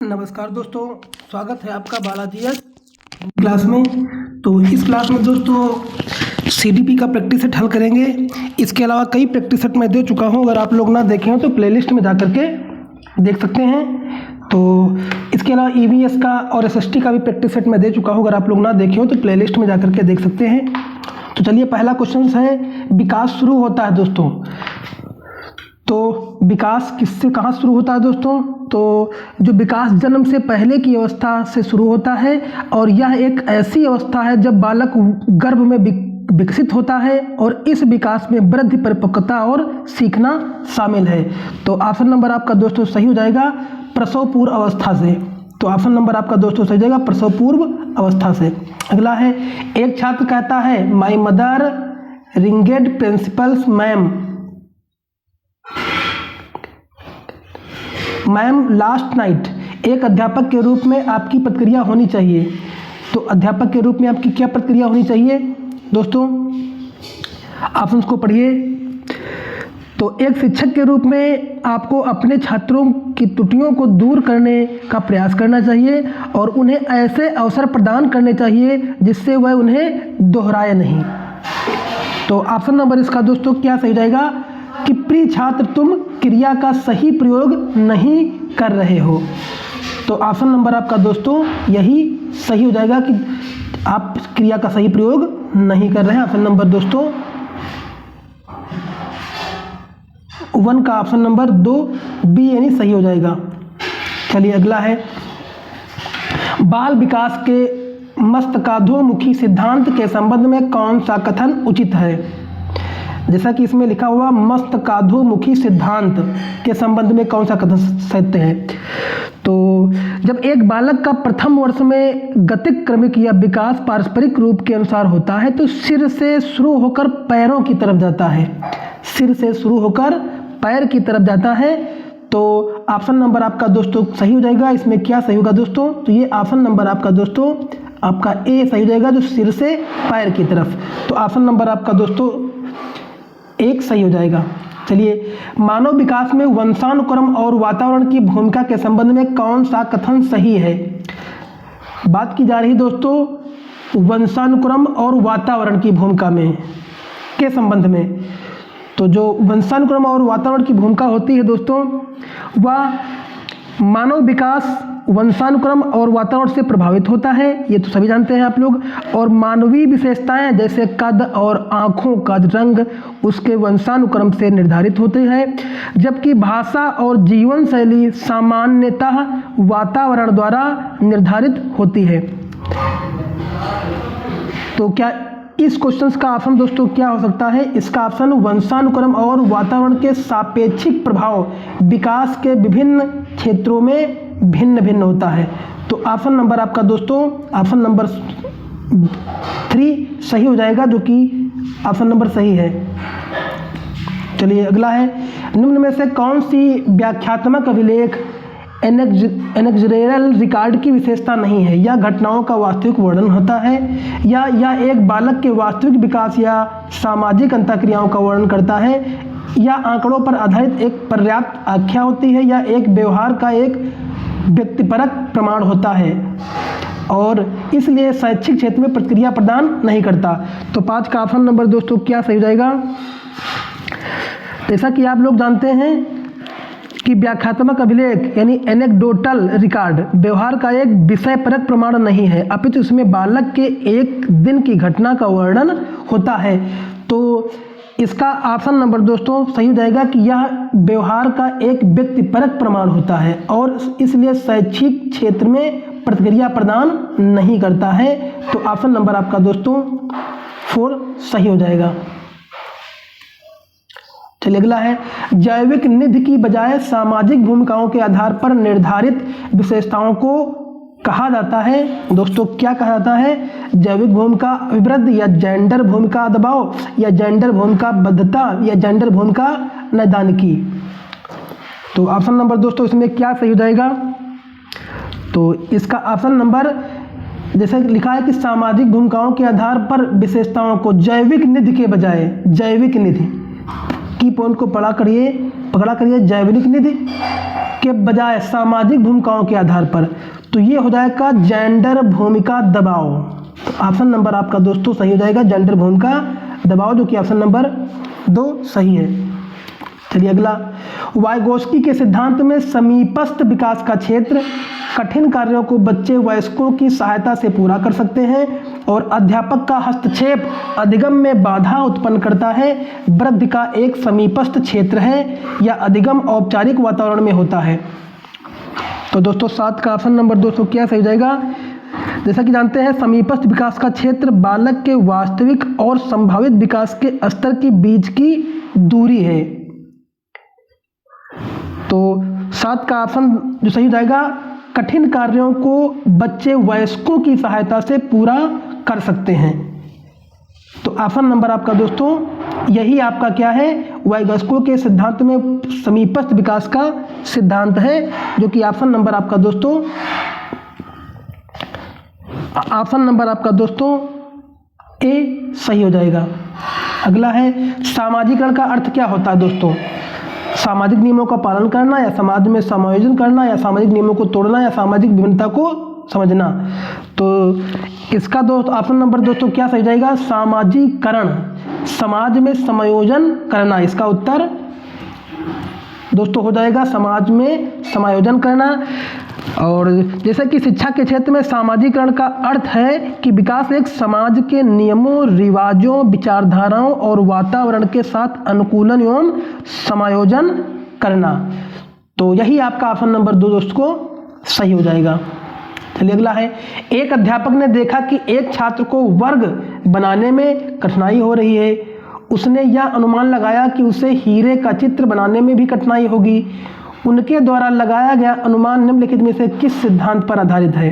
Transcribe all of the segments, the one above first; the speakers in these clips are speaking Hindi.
नमस्कार दोस्तों, स्वागत है आपका बालाजी एस क्लास में। तो इस क्लास में दोस्तों सीडीपी का प्रैक्टिस सेट हल करेंगे। इसके अलावा कई प्रैक्टिस सेट मैं दे चुका हूं, अगर आप लोग ना देखे हो तो प्लेलिस्ट में जा करके देख सकते हैं। तो इसके अलावा ईवीएस का और एसएसटी का भी प्रैक्टिस सेट मैं दे चुका हूं, अगर आप लोग ना देखे हो तो प्लेलिस्ट में जा करके देख सकते हैं। तो चलिए, पहला क्वेश्चन है, विकास शुरू होता है दोस्तों। तो विकास किससे कहाँ शुरू होता है दोस्तों? तो जो विकास जन्म से पहले की अवस्था से शुरू होता है, और यह एक ऐसी अवस्था है जब बालक गर्भ में विकसित होता है, और इस विकास में वृद्धि, परिपक्वता और सीखना शामिल है। तो ऑप्शन नंबर आपका दोस्तों सही हो जाएगा प्रसव पूर्व अवस्था से। तो ऑप्शन नंबर आपका दोस्तों सही हो जाएगा प्रसव पूर्व अवस्था से। अगला है, एक छात्र कहता है, my mother ringed principal's ma'am last night. एक अध्यापक के रूप में आपकी प्रतिक्रिया होनी चाहिए। तो अध्यापक के रूप में आपकी क्या प्रतिक्रिया होनी चाहिए दोस्तों? ऑप्शन को पढ़िए। तो एक शिक्षक के रूप में आपको अपने छात्रों की त्रुटियों को दूर करने का प्रयास करना चाहिए, और उन्हें ऐसे अवसर प्रदान करने चाहिए जिससे वह उन्हें दोहराए नहीं। तो ऑप्शन नंबर इसका दोस्तों क्या सही जाएगा कि प्रिय छात्र, तुम क्रिया का सही प्रयोग नहीं कर रहे हो। तो ऑप्शन नंबर आपका दोस्तों यही सही हो जाएगा कि आप क्रिया का सही प्रयोग नहीं कर रहे हैं। ऑप्शन नंबर दोस्तों 1 का ऑप्शन नंबर 2 बी यानी सही हो जाएगा। चलिए अगला है, बाल विकास के मस्तकाधोमुखी सिद्धांत के संबंध में कौन सा कथन उचित है? जैसा कि इसमें लिखा हुआ मस्तकाधोमुखी सिद्धांत के संबंध में कौन सा कथन सत्य है? तो जब एक बालक का प्रथम वर्ष में गतिक, क्रमिक या विकास पारस्परिक रूप के अनुसार होता है, तो सिर से शुरू होकर पैरों की तरफ जाता है। सिर से शुरू होकर पैर की तरफ जाता है। तो ऑप्शन नंबर आपका दोस्तों सही हो जाएगा। इसमें क्या सही होगा दोस्तों? तो ये ऑप्शन नंबर आपका दोस्तों आपका ए सही हो जाएगा, जो सिर से पैर की तरफ। तो ऑप्शन नंबर आपका दोस्तों 1 सही हो जाएगा। चलिए, मानव विकास में वंशानुक्रम और वातावरण की भूमिका के संबंध में कौन सा कथन सही है? बात की जा रही है दोस्तों वंशानुक्रम और वातावरण की भूमिका में के संबंध में। तो जो वंशानुक्रम और वातावरण की भूमिका होती है दोस्तों, वह मानव विकास वंशानुक्रम और वातावरण से प्रभावित होता है, ये तो सभी जानते हैं आप लोग। और मानवीय विशेषताएं जैसे कद और आँखों का रंग उसके वंशानुक्रम से निर्धारित होते हैं, जबकि भाषा और जीवन शैली सामान्यतः वातावरण द्वारा निर्धारित होती है। तो क्या इस क्वेश्चन का ऑप्शन दोस्तों क्या हो सकता है? इसका ऑप्शन वंशानुक्रम और वातावरण के सापेक्षिक प्रभाव विकास के विभिन्न क्षेत्रों में भिन्न भिन्न होता है। तो ऑप्शन नंबर आपका दोस्तों ऑप्शन नंबर 3 सही हो जाएगा, जो कि ऑप्शन नंबर सही है। चलिए अगला है, निम्न में से कौन सी व्याख्यात्मक अभिलेख एनेक्सरेरल रिकॉर्ड की विशेषता नहीं है? या घटनाओं का वास्तविक वर्णन होता है, या यह एक बालक के वास्तविक विकास या सामाजिक अंतःक्रियाओं का वर्णन करता है, या आंकड़ों पर आधारित एक पर्याप्त आख्या होती है, या एक व्यवहार का एक व्यक्तिपरक प्रमाण होता है, और इसलिए शैक्षिक क्षेत्र में प्रतिक्रिया प्रदान नहीं करता। तो 5 का ऑप्शन नंबर दोस्तों क्या सही हो जाएगा? जैसा कि आप लोग जानते हैं कि व्याख्यात्मक अभिलेख यानी एनेक्डोटल रिकॉर्ड व्यवहार का एक विषय परक प्रमाण नहीं है, अपितु इसमें बालक के एक दिन की घटना का वर्णन होता है। तो इसका ऑप्शन नंबर दोस्तों सही हो जाएगा कि यह व्यवहार का एक व्यक्तिपरक प्रमाण होता है, और इसलिए शैक्षिक क्षेत्र में प्रतिक्रिया प्रदान नहीं करता है। तो ऑप्शन नंबर आपका दोस्तों 4 सही हो जाएगा। चलिए अगला है, जैविक निधि की बजाय सामाजिक भूमिकाओं के आधार पर निर्धारित विशेषताओं को कहा जाता है दोस्तों? क्या कहा जाता है? जैविक भूमिका विवृद्ध, या जेंडर भूमिका दबाव, या जेंडर भूमिका बद्धता, या जेंडर भूमिका नैदानिकी। तो ऑप्शन नंबर दोस्तों इसमें क्या सही हो जाएगा? तो इसका ऑप्शन नंबर जैसे लिखा है कि सामाजिक भूमिकाओं के आधार पर विशेषताओं को जैविक निधि के बजाय, जैविक निधि की पॉइंट को पकड़ा करिए, जैविक निधि के बजाय सामाजिक भूमिकाओं के आधार पर, तो ये हो जाएगा जेंडर भूमिका दबाव। तो ऑप्शन नंबर आपका दोस्तों सही हो जाएगा जेंडर भूमिका दबाव, जो कि ऑप्शन नंबर 2 सही है। चलिए अगला, वाइगोस्की के सिद्धांत में समीपस्थ विकास का क्षेत्र कठिन कार्यों को बच्चे वयस्कों की सहायता से पूरा कर सकते हैं और अध्यापक का हस्तक्षेप अधिगम में बाधा उत्पन्न करता है। वृद्धि का एक समीपस्थ क्षेत्र है या अधिगम औपचारिक वातावरण में होता है। तो दोस्तों 7 का ऑप्शन नंबर दोस्तों क्या सही हो जाएगा? जैसा कि जानते हैं समीपस्थ विकास का क्षेत्र बालक के वास्तविक और संभावित विकास के स्तर के बीच की दूरी है। तो 7 का ऑप्शन जो सही हो जाएगा, कठिन कार्यों को बच्चे वयस्कों की सहायता से पूरा कर सकते हैं। तो ऑप्शन नंबर आपका दोस्तों यही आपका क्या है, वाइगोस्की के सिद्धांत में समीपस्थ विकास का सिद्धांत है, जो कि ऑप्शन नंबर आपका दोस्तों ए सही हो जाएगा। अगला है, सामाजिकरण का अर्थ क्या होता है दोस्तों? सामाजिक नियमों का पालन करना या समाज में समायोजन करना या सामाजिक नियमों को तोड़ना या सामाजिक विभिन्नता को समझना। तो इसका दोस्त ऑप्शन नंबर दोस्तों क्या सही जाएगा? सामाजिकरण, समाज में समायोजन करना। इसका उत्तर दोस्तों हो जाएगा समाज में समायोजन करना। और जैसे कि शिक्षा के क्षेत्र में सामाजिकरण का अर्थ है कि विकास एक समाज के नियमों, रिवाजों, विचारधाराओं और वातावरण के साथ अनुकूलन एवं समायोजन करना। तो यही आपका ऑप्शन नंबर 2 दोस्तों को सही हो जाएगा। चलिए अगला है, एक अध्यापक ने देखा कि एक छात्र को वर्ग बनाने में कठिनाई हो रही है। उसने यह अनुमान लगाया कि उसे हीरे का चित्र बनाने में भी कठिनाई होगी। उनके द्वारा लगाया गया अनुमान निम्नलिखित में से किस सिद्धांत पर आधारित है?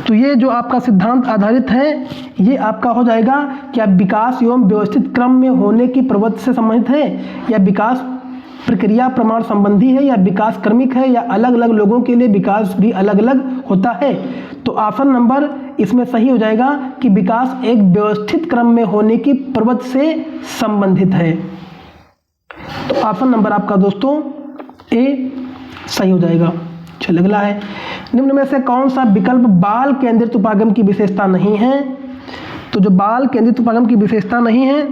तो ये जो आपका सिद्धांत आधारित है ये आपका हो जाएगा क्या विकास एवं व्यवस्थित क्रम में होने की प्रवृत्ति से संबंधित है, या विकास प्रक्रिया प्रमाण संबंधी है, या विकास क्रमिक है, या अलग अलग लोगों के लिए विकास भी अलग अलग होता है। तो ऑप्शन नंबर इसमें सही हो जाएगा कि विकास एक व्यवस्थित क्रम में होने की प्रवृत्ति से संबंधित है। तो ऑप्शन नंबर आपका दोस्तों ए सही हो जाएगा। चलिए अगला है, निम्न में से कौन सा विकल्प बाल केंद्रित उपागम की विशेषता नहीं है? तो जो बाल केंद्रित उपागम की विशेषता नहीं है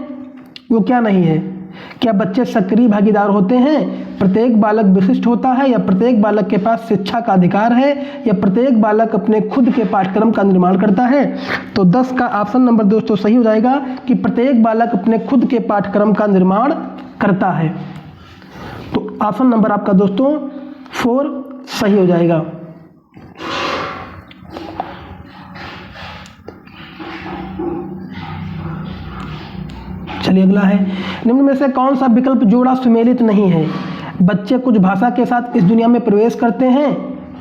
वो क्या नहीं है? क्या बच्चे सक्रिय भागीदार होते हैं, प्रत्येक बालक विशिष्ट होता है, या प्रत्येक बालक के पास शिक्षा का अधिकार है, या प्रत्येक बालक अपने खुद के पाठ्यक्रम का निर्माण करता है? तो 10 का ऑप्शन नंबर दोस्तों सही हो जाएगा कि प्रत्येक बालक अपने खुद के पाठ्यक्रम का निर्माण करता है। तो ऑप्शन नंबर आपका दोस्तों 4 सही हो जाएगा। चलिए अगला है, निम्न में से कौन सा विकल्प जोड़ा सुमेलित नहीं है? बच्चे कुछ भाषा के साथ इस दुनिया में प्रवेश करते हैं,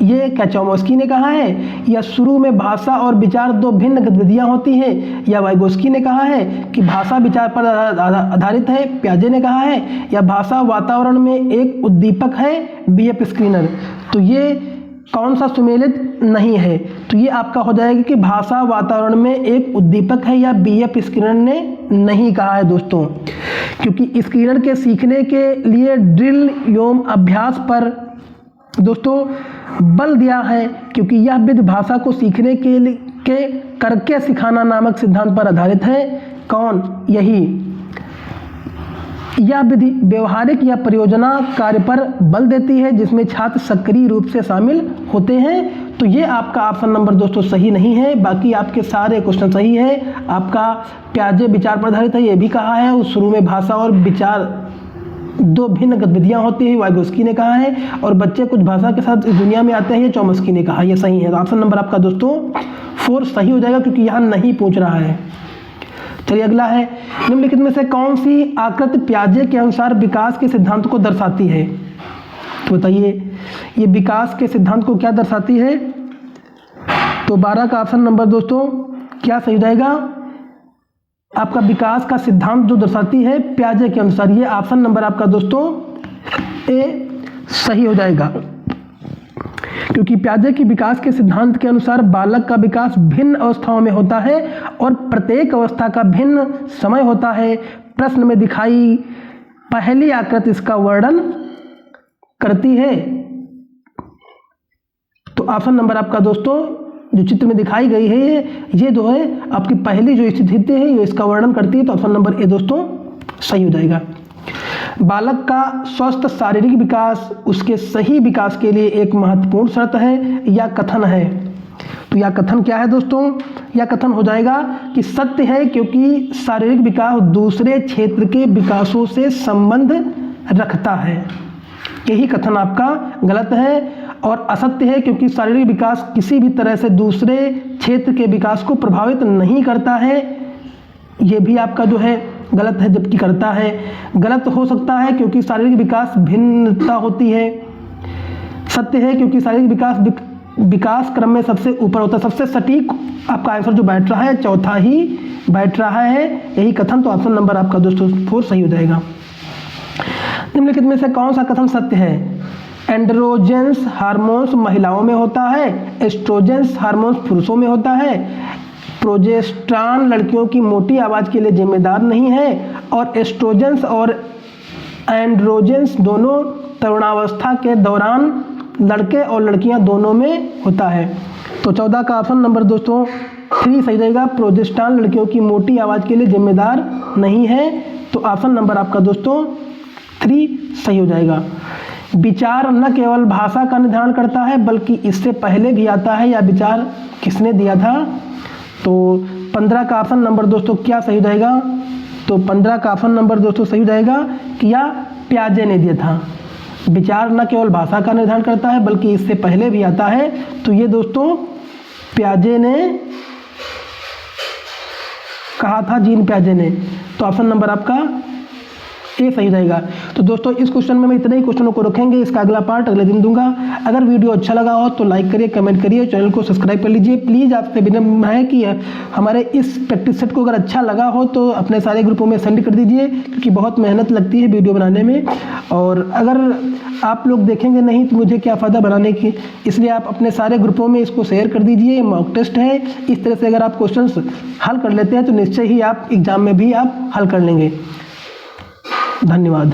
ये क्या चोमस्की ने कहा है, या शुरू में भाषा और विचार 2 भिन्न गतिविधियां होती हैं, या वाइगोस्की ने कहा है कि भाषा विचार पर आधारित है, पियाजे ने कहा है, या भाषा वातावरण में एक उद्दीपक है, बीएफ स्किनर। तो ये कौन सा सुमेलित नहीं है? तो ये आपका हो जाएगा कि भाषा वातावरण में एक उद्दीपक है, या बीएफ स्किनर ने नहीं कहा है दोस्तों, क्योंकि स्किनर के सीखने के लिए ड्रिल एवं अभ्यास पर दोस्तों बल दिया है, क्योंकि यह विधि भाषा को सीखने के करके सिखाना नामक सिद्धांत पर आधारित है। कौन? यही यह विधि व्यवहारिक या परियोजना कार्य पर बल देती है जिसमें छात्र सक्रिय रूप से शामिल होते हैं। तो ये आपका ऑप्शन नंबर दोस्तों सही नहीं है, बाकी आपके सारे क्वेश्चन सही है। आपका पियाजे विचार पर आधारित है, ये भी कहा है, उस शुरू में भाषा और विचार 2 भिन्न गतिविधियां होती है, वाइगोस्की ने कहा है, और बच्चे कुछ भाषा के साथ इस दुनिया में आते हैं, ये चोमस्की ने कहा, ये सही है। तो ऑप्शन नंबर आपका दोस्तों 4 सही हो जाएगा, क्योंकि यहाँ नहीं पूछ रहा है। चलिए अगला है, निम्नलिखित में से कौन सी आकृति पियाजे के अनुसार विकास के सिद्धांत को दर्शाती है? तो बताइए ये विकास के सिद्धांत को क्या दर्शाती है? तो 12 का ऑप्शन नंबर दोस्तों क्या सही हो जाएगा? आपका विकास का सिद्धांत जो दर्शाती है पियाजे के अनुसार, ये ऑप्शन नंबर आपका दोस्तों ए सही हो जाएगा, क्योंकि पियाजे की विकास के सिद्धांत के अनुसार बालक का विकास भिन्न अवस्थाओं में होता है और प्रत्येक अवस्था का भिन्न समय होता है। प्रश्न में दिखाई पहली आकृति इसका वर्णन करती है। तो ऑप्शन नंबर आपका दोस्तों जो चित्र में दिखाई गई है ये जो है आपकी पहली जो स्थिति है ये इसका वर्णन करती है। तो ऑप्शन नंबर ए दोस्तों सही हो जाएगा। बालक का स्वस्थ शारीरिक विकास उसके सही विकास के लिए एक महत्वपूर्ण शर्त है या कथन है। तो यह कथन क्या है दोस्तों? यह कथन हो जाएगा कि सत्य है क्योंकि शारीरिक विकास दूसरे क्षेत्र के विकासों से संबंध रखता है। यही कथन आपका गलत है। और असत्य है क्योंकि शारीरिक विकास किसी भी तरह से दूसरे क्षेत्र के विकास को प्रभावित नहीं करता है। ये भी आपका जो है गलत है, जबकि करता है। गलत हो सकता है क्योंकि शारीरिक विकास भिन्नता होती है। सत्य है क्योंकि शारीरिक विकास क्रम में सबसे ऊपर होता है। सबसे सटीक आपका आंसर जो बैठ रहा है चौथा ही बैठ रहा है, यही कथन। तो ऑप्शन नंबर आपका दोस्तों 4 सही हो जाएगा। निम्नलिखित में से कौन सा कथन सत्य है? एंड्रोजेंस हार्मोन्स महिलाओं में होता है, एस्ट्रोजेंस हार्मोन्स पुरुषों में होता है, प्रोजेस्टेरॉन लड़कियों की मोटी आवाज़ के लिए जिम्मेदार नहीं है, और एस्ट्रोजेंस और एंड्रोजेंस दोनों तरुणावस्था के दौरान लड़के और लड़कियां दोनों में होता है। तो 14 का ऑप्शन नंबर दोस्तों 3 सही रहेगा। प्रोजेस्टेरॉन लड़कियों की मोटी आवाज़ के लिए जिम्मेदार नहीं है। तो ऑप्शन नंबर आपका दोस्तों 3 सही हो जाएगा। विचार न केवल भाषा का निर्धारण करता है बल्कि इससे पहले भी आता है। या विचार किसने दिया था? तो 15 का ऑप्शन नंबर दोस्तों क्या सही हो जाएगा? तो 15 का ऑप्शन नंबर दोस्तों सही हो जाएगा कि या प्याजे ने दिया था। विचार न केवल भाषा का निर्धारण करता है बल्कि इससे पहले भी आता है। तो ये दोस्तों प्याजे ने कहा था, जीन प्याजे ने। तो ऑप्शन नंबर आपका ए सही रहेगा। तो दोस्तों इस क्वेश्चन में मैं इतने ही क्वेश्चनों को रखेंगे। इसका अगला पार्ट अगले दिन दूंगा। अगर वीडियो अच्छा लगा हो तो लाइक करिए, कमेंट करिए, चैनल को सब्सक्राइब कर लीजिए। प्लीज़ आपसे विनम्र है कि हमारे इस प्रैक्टिस सेट को अगर अच्छा लगा हो तो अपने सारे ग्रुपों में सेंड कर दीजिए, क्योंकि बहुत मेहनत लगती है वीडियो बनाने में। और अगर आप लोग देखेंगे नहीं तो मुझे क्या फ़ायदा बनाने की, इसलिए आप अपने सारे ग्रुपों में इसको शेयर कर दीजिए। मॉक टेस्ट है, इस तरह से अगर आप क्वेश्चंस हल कर लेते हैं तो निश्चय ही आप एग्ज़ाम में भी आप हल कर लेंगे। धन्यवाद।